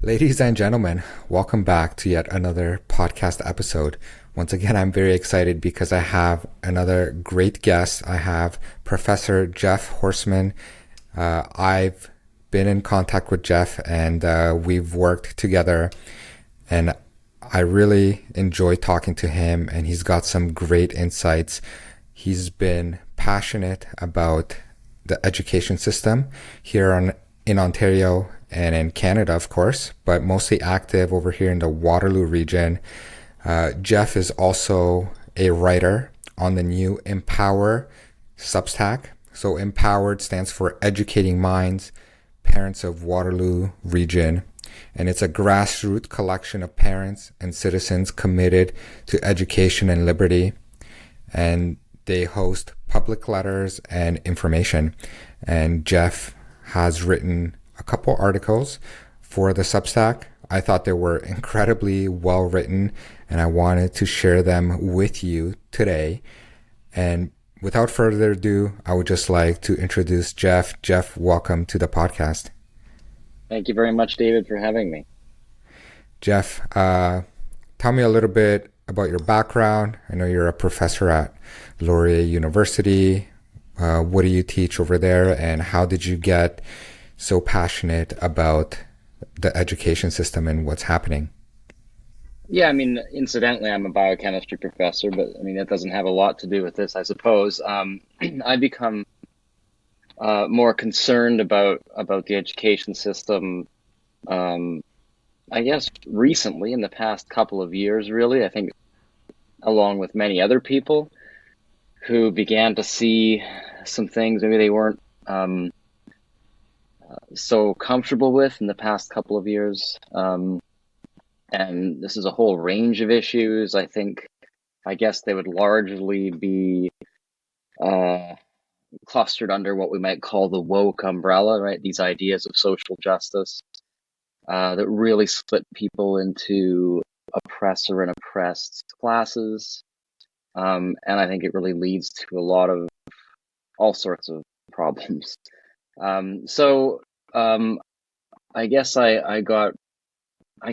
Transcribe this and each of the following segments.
Ladies and gentlemen, welcome back to yet another podcast episode. Once again, I'm very excited because I have another great guest. I have Professor Geoff Horsman. I've been in contact with Geoff and we've worked together, and I really enjoy talking to him, and he's got some great insights. He's been passionate about the education system here in Ontario and in Canada, of course, but mostly active over here in the Waterloo region. Geoff is also a writer on the new EMPOWR Substack. So EMPOWERed stands for Educating Minds, Parents of Waterloo Region. And it's a grassroots collection of parents and citizens committed to education and liberty. And they host public letters and information. And Geoff has written a couple articles for the Substack. I thought they were incredibly well written, and I wanted to share them with you today. And without further ado, I would just like to introduce Geoff. Geoff, welcome to the podcast. Thank you very much, David, for having me. Geoff, tell me a little bit about your background. I know you're a professor at Laurier University. What do you teach over there, and how did you get so passionate about the education system and what's happening? Yeah, incidentally, I'm a biochemistry professor, but that doesn't have a lot to do with this, I suppose. I become more concerned about the education system, I guess, recently, in the past couple of years, really. I think along with many other people who began to see some things maybe they weren't so comfortable with in the past couple of years. And this is a whole range of issues. I guess they would largely be clustered under what we might call the woke umbrella, right? These ideas of social justice that really split people into oppressor and oppressed classes. And I think it really leads to a lot of all sorts of problems. I guess I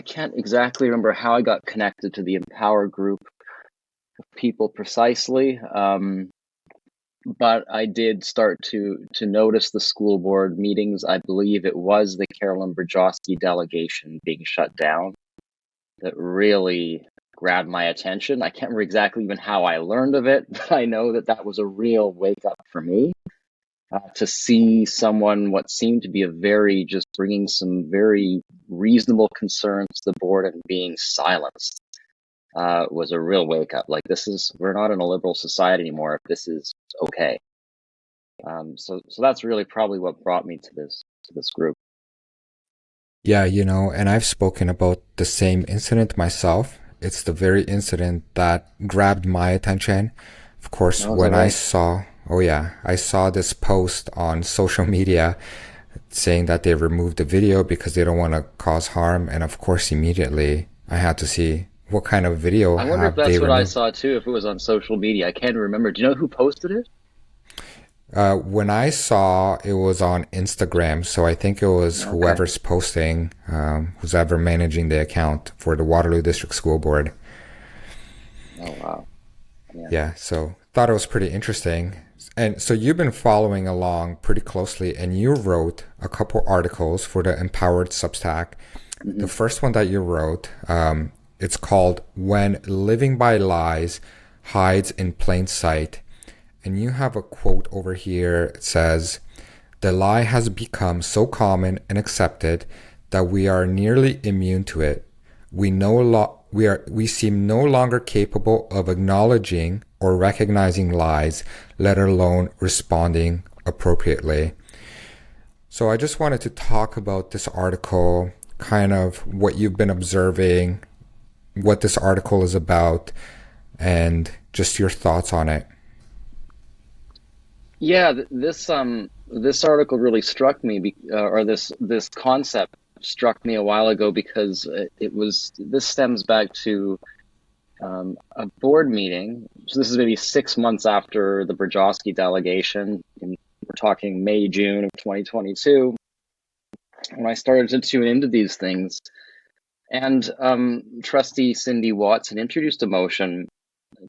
can't exactly remember how I got connected to the EMPOWR group of people precisely, but I did start to notice the school board meetings. I believe it was the Carolyn Brajowski delegation being shut down that really grabbed my attention. I can't remember exactly even how I learned of it, but I know that was a real wake up for me. To see someone, what seemed to be just bringing some very reasonable concerns to the board and being silenced, was a real wake up. Like, we're not in a liberal society anymore if this is okay. So that's really probably what brought me to this group. Yeah, and I've spoken about the same incident myself. It's the very incident that grabbed my attention. Of course, when I saw this post on social media saying that they removed the video because they don't want to cause harm. And of course, immediately I had to see what kind of video I wonder if that's what removed. I saw too, if it was on social media. I can't remember. Do you know who posted it? When I saw it was on Instagram, so I think it was whoever's posting, who's ever managing the account for the Waterloo District School Board. Oh, wow. Yeah, so thought it was pretty interesting. And so you've been following along pretty closely, and you wrote a couple articles for the EMPOWERed Substack. Mm-hmm. The first one that you wrote, it's called When Living by Lies Hides in Plain Sight. And you have a quote over here. It says, "The lie has become so common and accepted that we are nearly immune to it. We seem no longer capable of acknowledging or recognizing lies, let alone responding appropriately." So I just wanted to talk about this article, kind of what you've been observing, what this article is about, and just your thoughts on it. Yeah, this article really struck me, or this concept struck me a while ago, because this stems back to a board meeting. So this is maybe 6 months after the Brajowski delegation. We're talking May, June of 2022. when I started to tune into these things. And Trustee Cindy Watson introduced a motion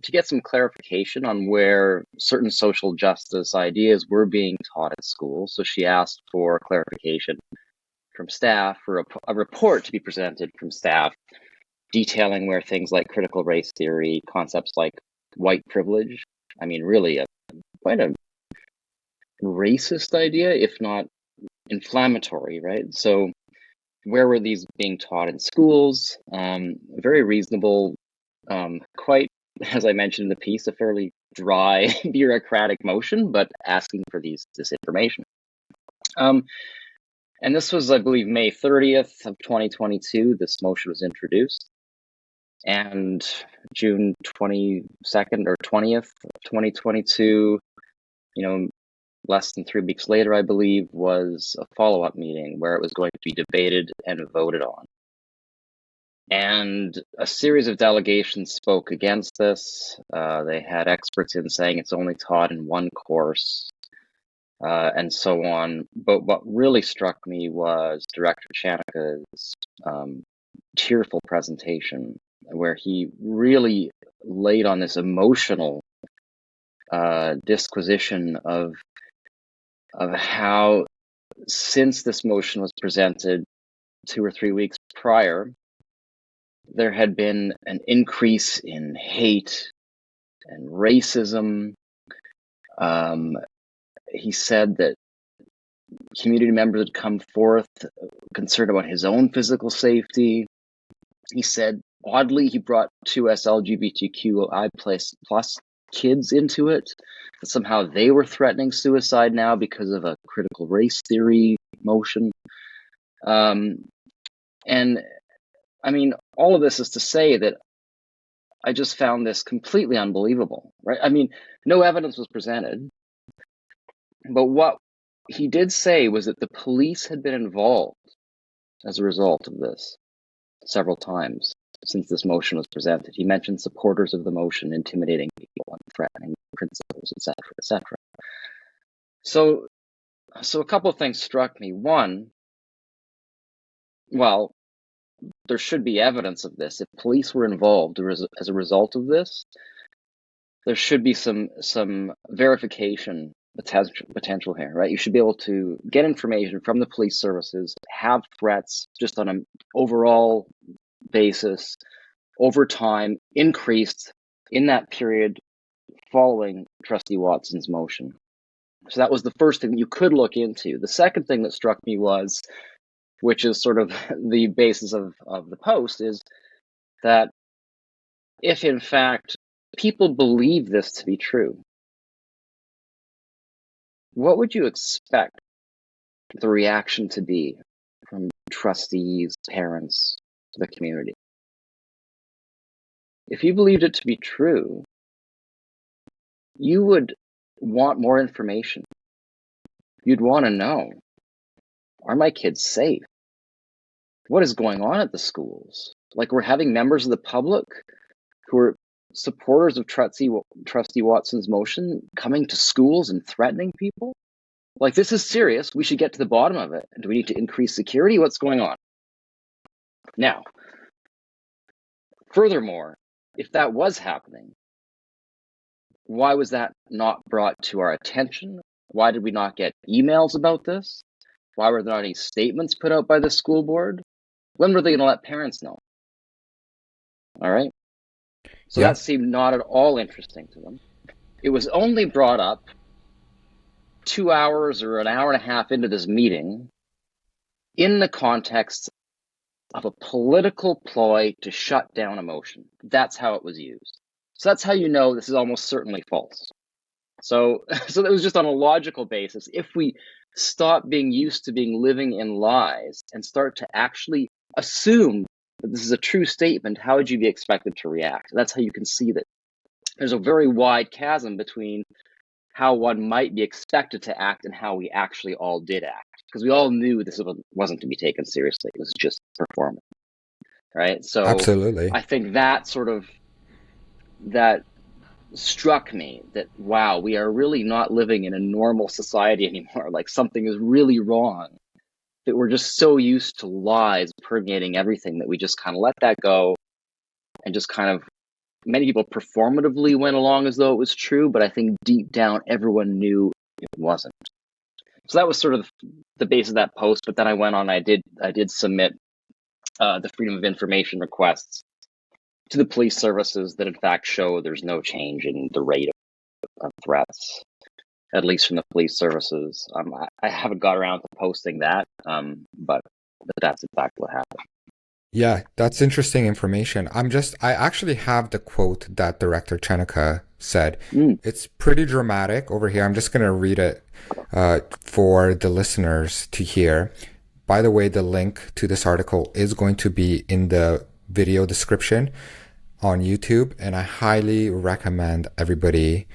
to get some clarification on where certain social justice ideas were being taught at school. So she asked for clarification from staff, for a report to be presented from staff detailing where things like critical race theory, concepts like white privilege, I mean, really quite a racist idea, if not inflammatory, right? So where were these being taught in schools? Very reasonable, quite, as I mentioned in the piece, a fairly dry bureaucratic motion, but asking for this information. And this was, I believe, May 30th of 2022, this motion was introduced. And June 22nd or 20th of 2022, less than 3 weeks later, I believe, was a follow-up meeting where it was going to be debated and voted on. And a series of delegations spoke against this. They had experts in saying it's only taught in one course, and so on. But what really struck me was Director Chanika's tearful presentation, where he really laid on this emotional disquisition of how, since this motion was presented 2 or 3 weeks prior, there had been an increase in hate and racism. He said that community members had come forth concerned about his own physical safety. He said, oddly, he brought 2S LGBTQI plus kids into it. That somehow they were threatening suicide now because of a critical race theory motion. And I mean, all of this is to say that I just found this completely unbelievable, right? I mean, no evidence was presented, but what he did say was that the police had been involved as a result of this several times since this motion was presented. He mentioned supporters of the motion intimidating people and threatening principals, etc., etc. So a couple of things struck me. One, well, there should be evidence of this. If police were involved as a result of this, there should be some verification potential here, right? You should be able to get information from the police services, have threats just on an overall basis over time increased in that period following Trustee Watson's motion. So that was the first thing you could look into. The second thing that struck me was, which is sort of the basis of the post, is that if in fact people believe this to be true, what would you expect the reaction to be from trustees, parents, the community? If you believed it to be true, you would want more information. You'd want to know, are my kids safe? What is going on at the schools? Like, we're having members of the public who are supporters of Trustee Watson's motion coming to schools and threatening people? Like, this is serious. We should get to the bottom of it. Do we need to increase security? What's going on? Now, furthermore, if that was happening, why was that not brought to our attention? Why did we not get emails about this? Why were there not any statements put out by the school board? When were they going to let parents know? All right. So that seemed not at all interesting to them. It was only brought up 2 hours or an hour and a half into this meeting in the context of a political ploy to shut down a motion. That's how it was used. So that's how you know this is almost certainly false. So that was just on a logical basis. If we stop being used to living in lies and start to actually assume that this is a true statement, how would you be expected to react? That's how you can see that there's a very wide chasm between how one might be expected to act and how we actually all did act. Because we all knew this wasn't to be taken seriously. It was just performance, right? So absolutely. I think that struck me that, wow, we are really not living in a normal society anymore. Like, something is really wrong that we're just so used to lies permeating everything that we just kind of let that go and just kind of, many people performatively went along as though it was true, but I think deep down everyone knew it wasn't. So that was sort of the base of that post. But then I went on, I did submit the Freedom of Information requests to the police services that in fact show there's no change in the rate of threats, at least from the police services. I haven't got around to posting that, but that's in fact what happened. Yeah, that's interesting information. I actually have the quote that Director Chenica said. It's pretty dramatic over here. I'm just going to read it for the listeners to hear. By the way, the link to this article is going to be in the video description on YouTube, and I highly recommend everybody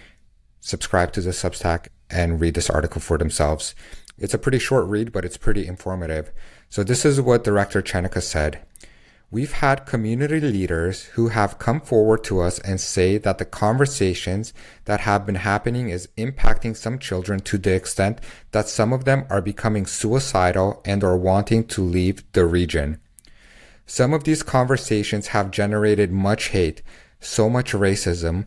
subscribe to the Substack and read this article for themselves. It's a pretty short read, but it's pretty informative. So this is what Director Chenica said. We've had community leaders who have come forward to us and say that the conversations that have been happening is impacting some children to the extent that some of them are becoming suicidal and are wanting to leave the region. Some of these conversations have generated much hate, so much racism,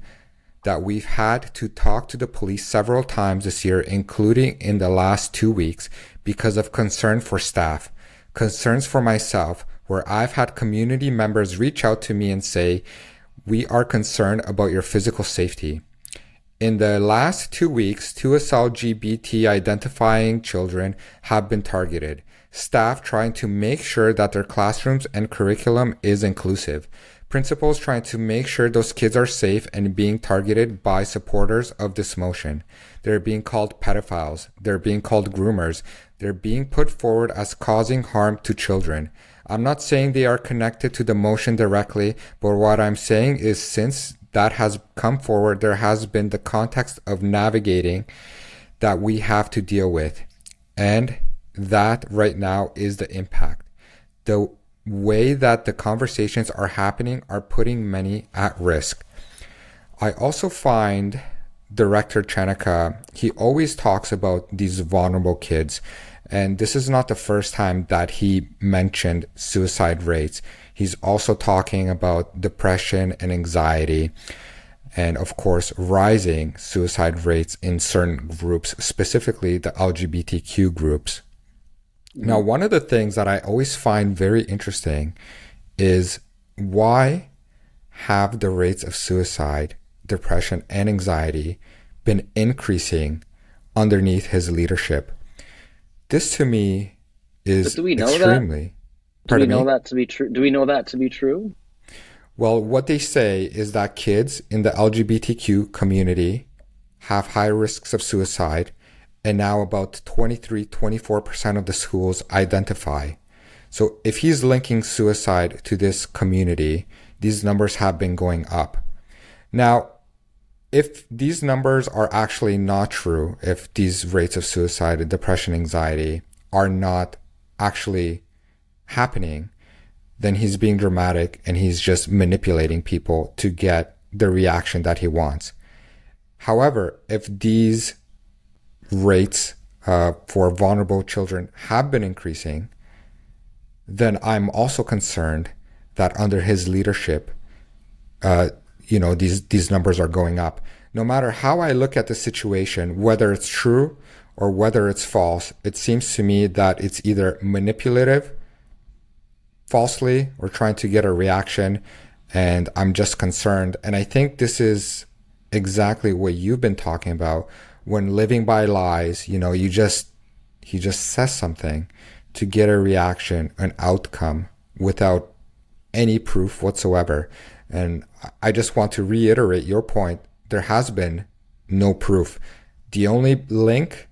that we've had to talk to the police several times this year, including in the last 2 weeks, because of concern for staff, concerns for myself, where I've had community members reach out to me and say, we are concerned about your physical safety. In the last 2 weeks, 2 LGBT identifying children have been targeted. Staff trying to make sure that their classrooms and curriculum is inclusive. Principals trying to make sure those kids are safe and being targeted by supporters of this motion. They're being called pedophiles. They're being called groomers. They're being put forward as causing harm to children. I'm not saying they are connected to the motion directly, but what I'm saying is since that has come forward, there has been the context of navigating that we have to deal with. And that right now is the impact. The way that the conversations are happening are putting many at risk. I also find Director Chenica, he always talks about these vulnerable kids. And this is not the first time that he mentioned suicide rates. He's also talking about depression and anxiety, and of course, rising suicide rates in certain groups, specifically the LGBTQ groups. Now, one of the things that I always find very interesting is why have the rates of suicide, depression, and anxiety been increasing underneath his leadership? This to me is But do we know extremely. that? Do we know that to be true? Do we know that to be true? Well, what they say is that kids in the LGBTQ community have high risks of suicide, and now about 24% of the schools identify. So if he's linking suicide to this community, these numbers have been going up. Now, if these numbers are actually not true, if these rates of suicide, depression, anxiety are not actually happening, then he's being dramatic and he's just manipulating people to get the reaction that he wants. However, if these rates for vulnerable children have been increasing, then I'm also concerned that under his leadership, these numbers are going up. No matter how I look at the situation, whether it's true or whether it's false, it seems to me that it's either manipulative, falsely, or trying to get a reaction. And I'm just concerned. And I think this is exactly what you've been talking about when living by lies. He just says something to get a reaction, an outcome without any proof whatsoever. And I just want to reiterate your point. There has been no proof. The only link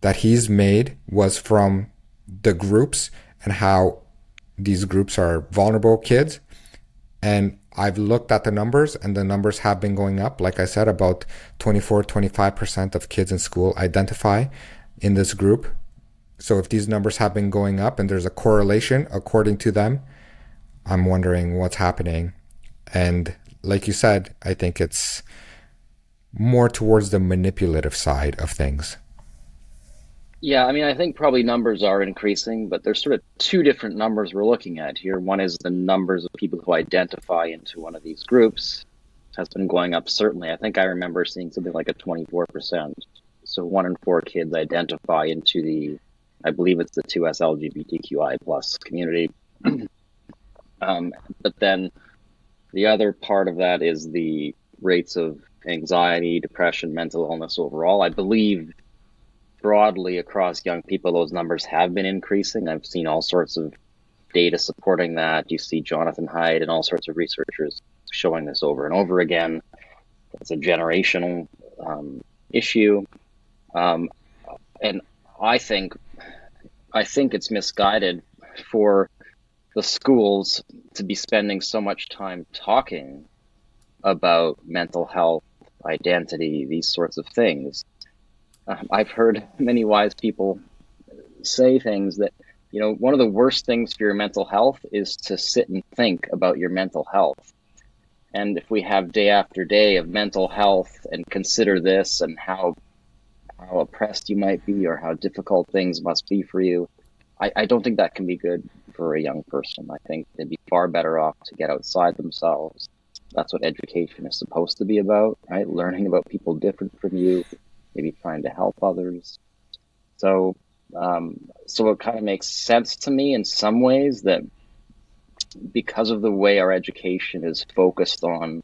that he's made was from the groups and how these groups are vulnerable kids. And I've looked at the numbers, and the numbers have been going up. Like I said, about 25% of kids in school identify in this group. So if these numbers have been going up and there's a correlation according to them, I'm wondering what's happening. And like you said, I think it's more towards the manipulative side of things. Yeah, I mean, I think probably numbers are increasing, but there's sort of two different numbers we're looking at here. One is the numbers of people who identify into one of these groups has been going up, certainly. I think I remember seeing something like a 24%. So 1 in 4 kids identify into I believe it's the 2S LGBTQI plus community. But then the other part of that is the rates of anxiety, depression, mental illness overall. I believe broadly across young people, those numbers have been increasing. I've seen all sorts of data supporting that. You see Jonathan Haidt and all sorts of researchers showing this over and over again. It's a generational issue, and I think it's misguided for the schools to be spending so much time talking about mental health, identity, these sorts of things. I've heard many wise people say things that, one of the worst things for your mental health is to sit and think about your mental health. And if we have day after day of mental health and consider this and how oppressed you might be or how difficult things must be for you, I don't think that can be good for a young person. I think they'd be far better off to get outside themselves. That's what education is supposed to be about, right? Learning about people different from you, maybe trying to help others. So, so it kind of makes sense to me in some ways that because of the way our education is focused on,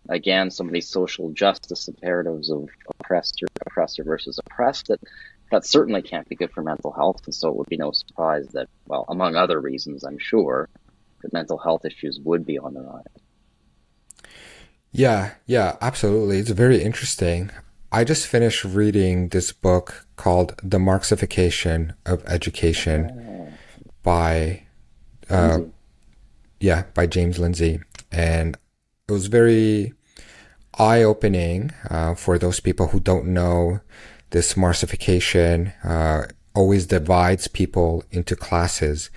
again, some of these social justice imperatives of oppressor versus oppressed, that certainly can't be good for mental health. And so it would be no surprise that, well, among other reasons, I'm sure, that mental health issues would be on the rise. Yeah, absolutely. It's very interesting. I just finished reading this book called The Marxification of Education Oh, by uh Lindsay. by James Lindsay. And it was very eye-opening for those people who don't know. This Marxification always divides people into classes.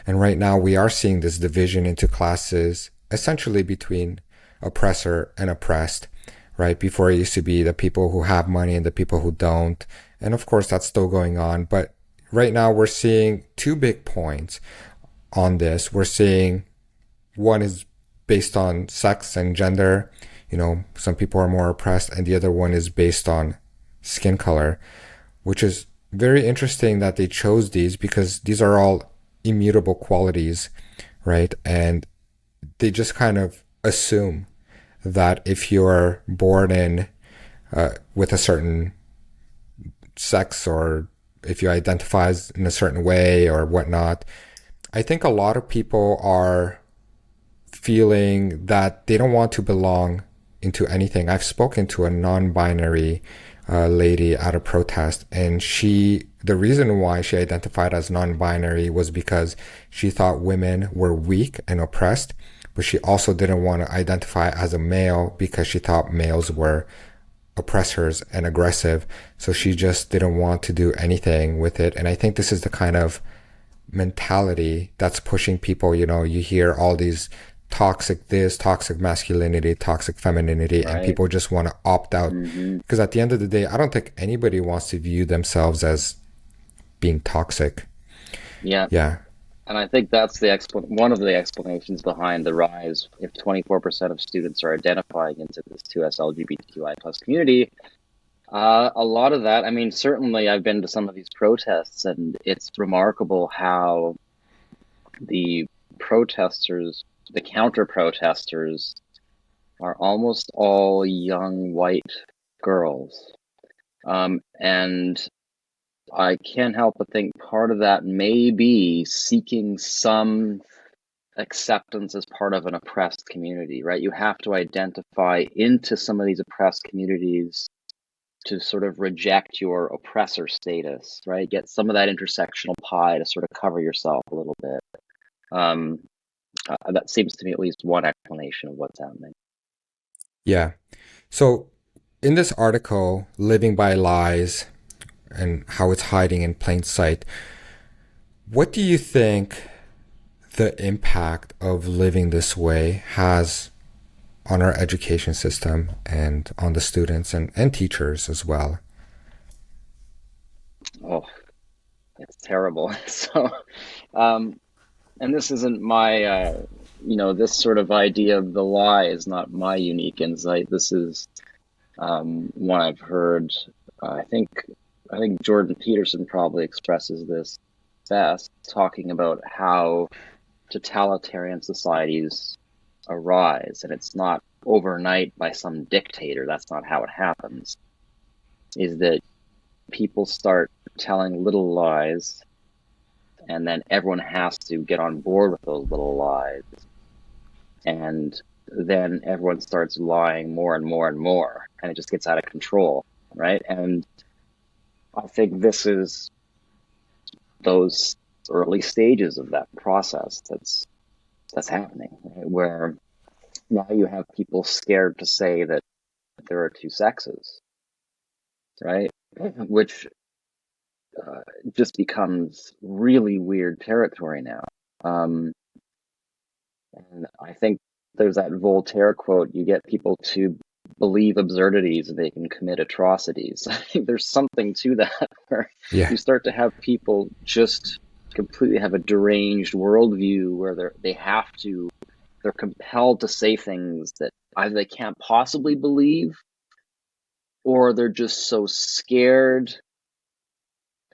And right now we are seeing this division into classes essentially between oppressor and oppressed, right? Before it used to be the people who have money and the people who don't. And of course, that's still going on. But right now we're seeing two big points on this. We're seeing one is based on sex and gender. Some people are more oppressed, and the other one is based on skin color, which is very interesting that they chose these because these are all immutable qualities, right? And they just kind of assume that if you're born in with a certain sex, or if you identify in a certain way or whatnot, I think a lot of people are feeling that they don't want to belong into anything. I've spoken to a non-binary lady at a protest, and the reason why she identified as non-binary was because she thought women were weak and oppressed, but she also didn't want to identify as a male because she thought males were oppressors and aggressive. So she just didn't want to do anything with it. And I think this is the kind of mentality that's pushing people. You hear all these toxic masculinity, toxic femininity, and Right. people just want to opt out. Hmm. Because at the end of the day, I don't think anybody wants to view themselves as being toxic. Yeah. Yeah. And I think that's one of the explanations behind the rise. If 24% of students are identifying into this 2S LGBTQI plus community, a lot of that, I mean, certainly I've been to some of these protests, and it's remarkable how the protesters, the counter protesters, are almost all young white girls. And I can't help but think part of that may be seeking some acceptance as part of an oppressed community, right? You have to identify into some of these oppressed communities to sort of reject your oppressor status, right? Get some of that intersectional pie to sort of cover yourself a little bit. Um, that seems to me at least one explanation of what's happening. Yeah. So in this article, Living by Lies and How It's Hiding in Plain Sight, what do you think the impact of living this way has on our education system and on the students and teachers as well? Oh. It's terrible. So, um, and this isn't my, this sort of idea of the lie is not my unique insight. This is one I've heard. I think Jordan Peterson probably expresses this best, talking about how totalitarian societies arise, and it's not overnight by some dictator. That's not how it happens. Is that people start telling little lies, and then everyone has to get on board with those little lies, and then everyone starts lying more and more and more, and it just gets out of control, right? And I think this is those early stages of that process that's happening, right? Where now you have people scared to say that there are two sexes, right? Which just becomes really weird territory now. And I think there's that Voltaire quote, you get people to believe absurdities and they can commit atrocities. I think there's something to that where Yeah. you start to have people just completely have a deranged worldview where they're compelled to say things that either they can't possibly believe or they're just so scared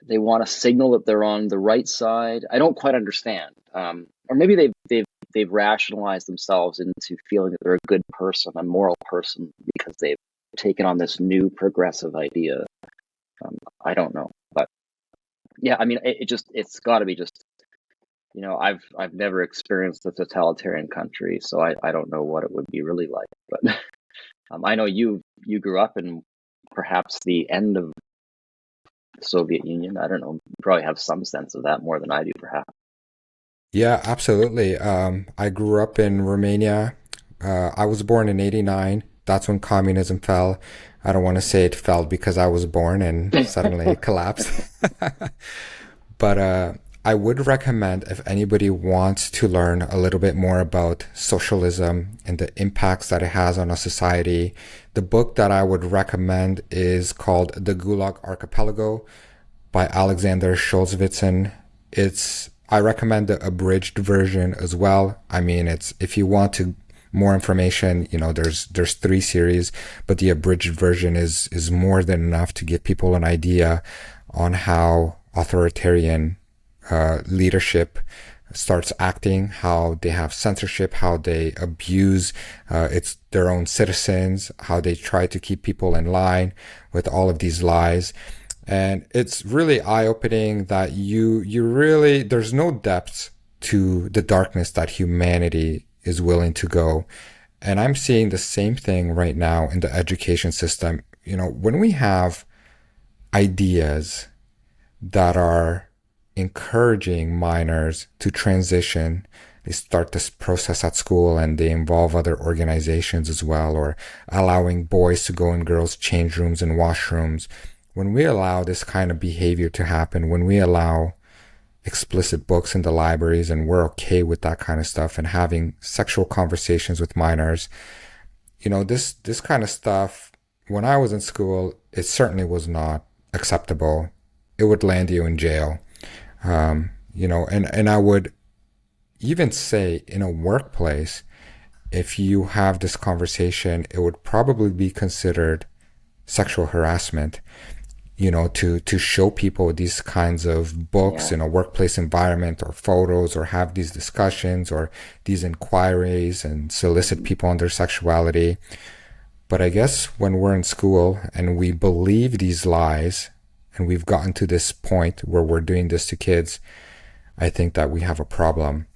they want to signal that they're on the right side. I don't quite understand. Or maybe they've rationalized themselves into feeling that they're a good person, a moral person, because they've taken on this new progressive idea. I don't know, but yeah, I mean, it's got to be just, I've never experienced a totalitarian country, so I don't know what it would be really like. But I know you grew up in perhaps the end of the Soviet Union. I don't know. You probably have some sense of that more than I do, perhaps. Yeah, absolutely. I grew up in Romania. I was born in '89. That's when communism fell. I don't want to say it fell because I was born and suddenly it collapsed. But I would recommend if anybody wants to learn a little bit more about socialism and the impacts that it has on a society, the book that I would recommend is called The Gulag Archipelago by Alexander Scholzwitzen. I recommend the abridged version as well. I mean, it's if you want to more information, there's 3 series, but the abridged version is more than enough to give people an idea on how authoritarian leadership starts acting, how they have censorship, how they abuse it's their own citizens, how they try to keep people in line with all of these lies. And it's really eye-opening that you really, there's no depth to the darkness that humanity is willing to go. And I'm seeing the same thing right now in the education system. When we have ideas that are encouraging minors to transition, they start this process at school and they involve other organizations as well, or allowing boys to go in girls' change rooms and washrooms. When we allow this kind of behavior to happen, when we allow explicit books in the libraries and we're okay with that kind of stuff and having sexual conversations with minors, this kind of stuff, when I was in school, it certainly was not acceptable. It would land you in jail. And I would even say in a workplace, if you have this conversation, it would probably be considered sexual harassment, to show people these kinds of books Yeah. in a workplace environment or photos or have these discussions or these inquiries and solicit people on their sexuality. But I guess when we're in school and we believe these lies and we've gotten to this point where we're doing this to kids, I think that we have a problem.